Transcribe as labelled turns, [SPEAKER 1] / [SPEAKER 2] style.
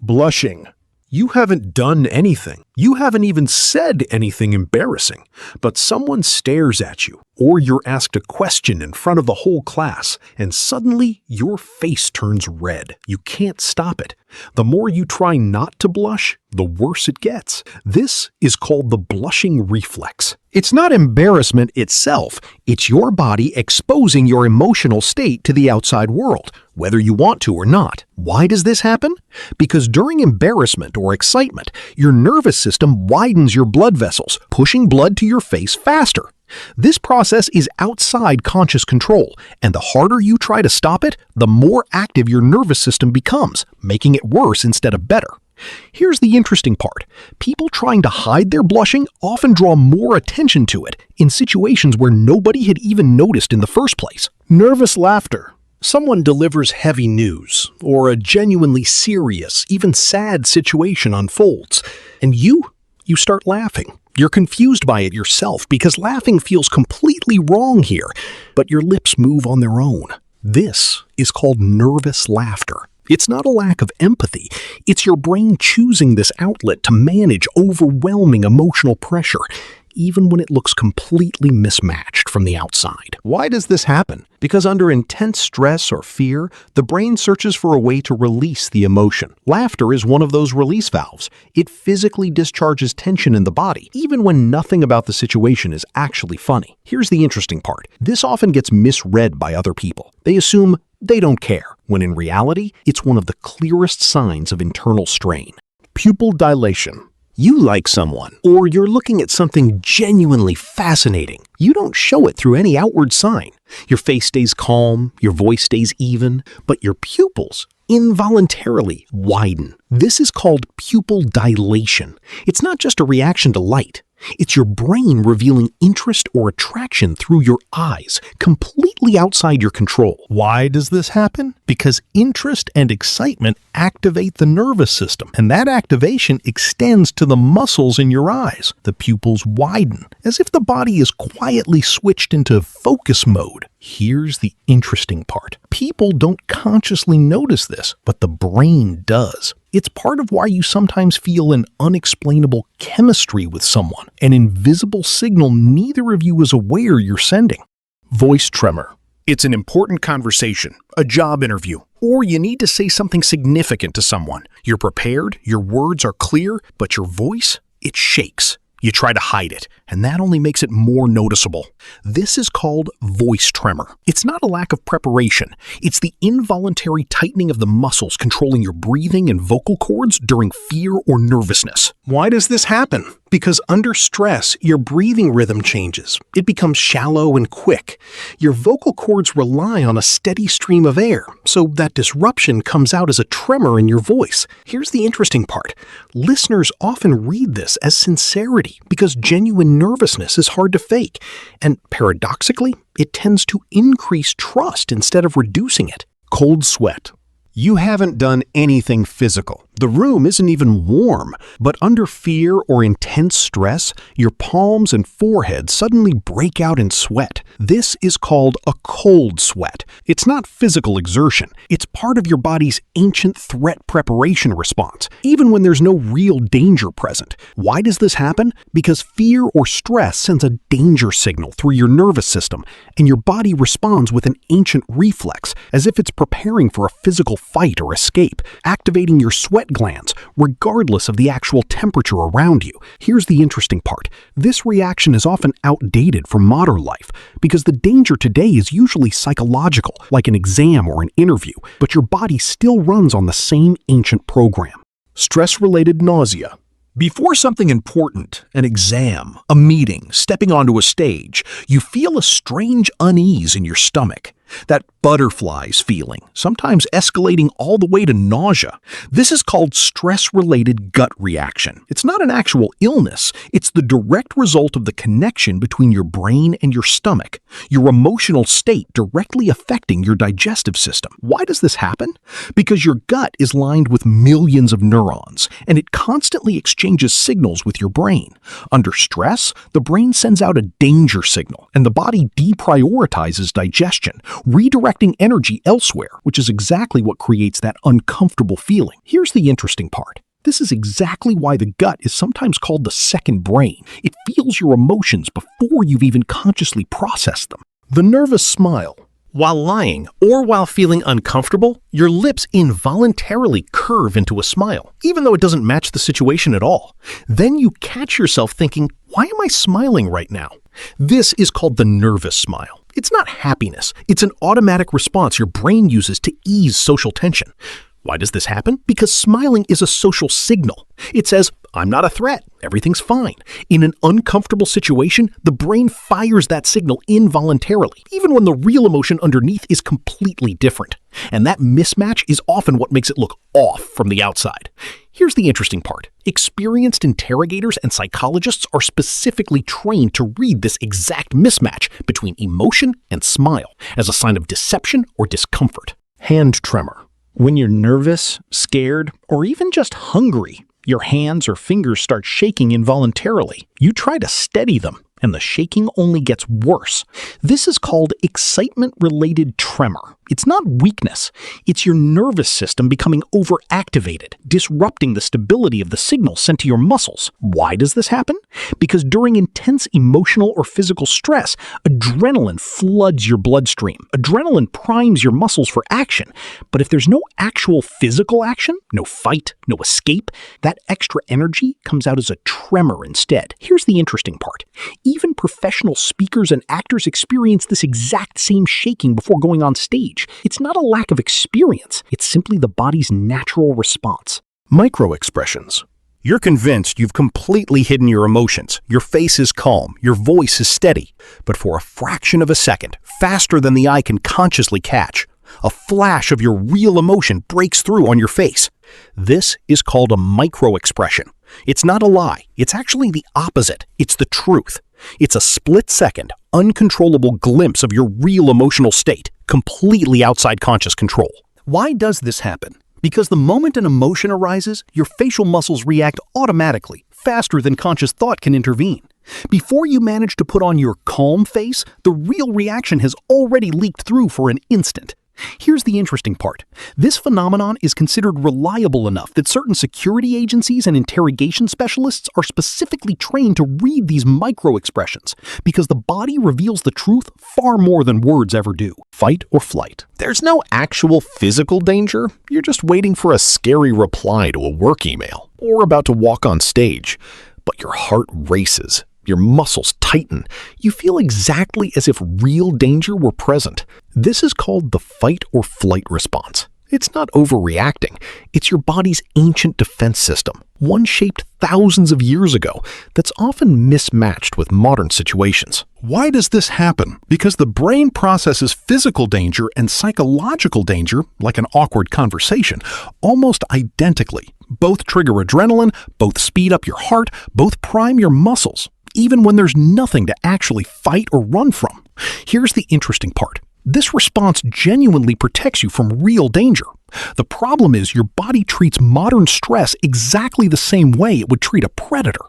[SPEAKER 1] Blushing. You haven't done anything. You haven't even said anything embarrassing, but someone stares at you, or you're asked a question in front of the whole class, and suddenly your face turns red. You can't stop it. The more you try not to blush, the worse it gets. This is called the blushing reflex. It's not embarrassment itself. It's your body exposing your emotional state to the outside world, whether you want to or not. Why does this happen? Because during embarrassment or excitement, your nervous system widens your blood vessels, pushing blood to your face faster. This process is outside conscious control, and the harder you try to stop it, the more active your nervous system becomes, making it worse instead of better. Here's the interesting part. People trying to hide their blushing often draw more attention to it in situations where nobody had even noticed in the first place. Nervous laughter. Someone delivers heavy news, or a genuinely serious, even sad situation unfolds, and you start laughing. You're confused by it yourself because laughing feels completely wrong here, but your lips move on their own. This is called nervous laughter. It's not a lack of empathy. It's your brain choosing this outlet to manage overwhelming emotional pressure, even when it looks completely mismatched from the outside. Why does this happen? Because under intense stress or fear, the brain searches for a way to release the emotion. Laughter is one of those release valves. It physically discharges tension in the body, even when nothing about the situation is actually funny. Here's the interesting part. This often gets misread by other people. They assume they don't care, when in reality, it's one of the clearest signs of internal strain. Pupil dilation. You like someone, or you're looking at something genuinely fascinating. You don't show it through any outward sign. Your face stays calm, your voice stays even, but your pupils involuntarily widen. This is called pupil dilation. It's not just a reaction to light. It's your brain revealing interest or attraction through your eyes, completely outside your control. Why does this happen? Because interest and excitement activate the nervous system, and that activation extends to the muscles in your eyes. The pupils widen, as if the body is quietly switched into focus mode. Here's the interesting part. People don't consciously notice this, but the brain does. It's part of why you sometimes feel an unexplainable chemistry with someone, an invisible signal neither of you is aware you're sending. Voice tremor. It's an important conversation, a job interview, or you need to say something significant to someone. You're prepared, your words are clear, but your voice, it shakes. You try to hide it, and that only makes it more noticeable. This is called voice tremor. It's not a lack of preparation. It's the involuntary tightening of the muscles controlling your breathing and vocal cords during fear or nervousness. Why does this happen? Because under stress, your breathing rhythm changes. It becomes shallow and quick. Your vocal cords rely on a steady stream of air, so that disruption comes out as a tremor in your voice. Here's the interesting part. Listeners often read this as sincerity because genuine nervousness is hard to fake, and paradoxically, it tends to increase trust instead of reducing it. Cold sweat. You haven't done anything physical. The room isn't even warm, but under fear or intense stress, your palms and forehead suddenly break out in sweat. This is called a cold sweat. It's not physical exertion. It's part of your body's ancient threat preparation response, even when there's no real danger present. Why does this happen? Because fear or stress sends a danger signal through your nervous system, and your body responds with an ancient reflex, as if it's preparing for a physical fight or escape, activating your sweat glands, regardless of the actual temperature around you. Here's the interesting part. This reaction is often outdated for modern life because the danger today is usually psychological, like an exam or an interview, but your body still runs on the same ancient program. Stress-related nausea. Before something important, an exam, a meeting, stepping onto a stage, you feel a strange unease in your stomach. That butterflies feeling, sometimes escalating all the way to nausea. This is called stress-related gut reaction. It's not an actual illness. It's the direct result of the connection between your brain and your stomach, your emotional state directly affecting your digestive system. Why does this happen? Because your gut is lined with millions of neurons, and it constantly exchanges signals with your brain. Under stress, the brain sends out a danger signal, and the body deprioritizes digestion, redirecting
[SPEAKER 2] directing energy elsewhere, which is exactly what creates that uncomfortable feeling. Here's the interesting part. This is exactly why the gut is sometimes called the second brain. It feels your emotions before you've even consciously processed them.
[SPEAKER 1] The nervous smile.
[SPEAKER 2] While lying or while feeling uncomfortable, your lips involuntarily curve into a smile, even though it doesn't match the situation at all. Then you catch yourself thinking, why am I smiling right now? This is called the nervous smile. It's not happiness. It's an automatic response your brain uses to ease social tension. Why does this happen? Because smiling is a social signal. It says, I'm not a threat. Everything's fine. In an uncomfortable situation, the brain fires that signal involuntarily, even when the real emotion underneath is completely different. And that mismatch is often what makes it look off from the outside. Here's the interesting part. Experienced interrogators and psychologists are specifically trained to read this exact mismatch between emotion and smile as a sign of deception or discomfort.
[SPEAKER 1] Hand tremor.
[SPEAKER 2] When you're nervous, scared, or even just hungry, your hands or fingers start shaking involuntarily. You try to steady them, and the shaking only gets worse. This is called excitement-related tremor. It's not weakness. It's your nervous system becoming overactivated, disrupting the stability of the signal sent to your muscles. Why does this happen? Because during intense emotional or physical stress, adrenaline floods your bloodstream. Adrenaline primes your muscles for action. But if there's no actual physical action, no fight, no escape, that extra energy comes out as a tremor instead. Here's the interesting part. Even professional speakers and actors experience this exact same shaking before going on stage. It's not a lack of experience. It's simply the body's natural response.
[SPEAKER 1] Micro-expressions.
[SPEAKER 2] You're convinced you've completely hidden your emotions. Your face is calm. Your voice is steady. But for a fraction of a second, faster than the eye can consciously catch, a flash of your real emotion breaks through on your face. This is called a micro-expression. It's not a lie. It's actually the opposite. It's the truth. It's a split-second, uncontrollable glimpse of your real emotional state, completely outside conscious control. Why does this happen? Because the moment an emotion arises, your facial muscles react automatically, faster than conscious thought can intervene. Before you manage to put on your calm face, the real reaction has already leaked through for an instant. Here's the interesting part. This phenomenon is considered reliable enough that certain security agencies and interrogation specialists are specifically trained to read these micro-expressions because the body reveals the truth far more than words ever do. Fight or flight.
[SPEAKER 1] There's no actual physical danger. You're just waiting for a scary reply to a work email or about to walk on stage. But your heart races. Your muscles tighten. You feel exactly as if real danger were present. This is called the fight or flight response. It's not overreacting. It's your body's ancient defense system, one shaped thousands of years ago, that's often mismatched with modern situations.
[SPEAKER 3] Why does this happen? Because the brain processes physical danger and psychological danger, like an awkward conversation, almost identically. Both trigger adrenaline, both speed up your heart, both prime your muscles, even when there's nothing to actually fight or run from. Here's the interesting part. This response genuinely protects you from real danger. The problem is your body treats modern stress exactly the same way it would treat a predator.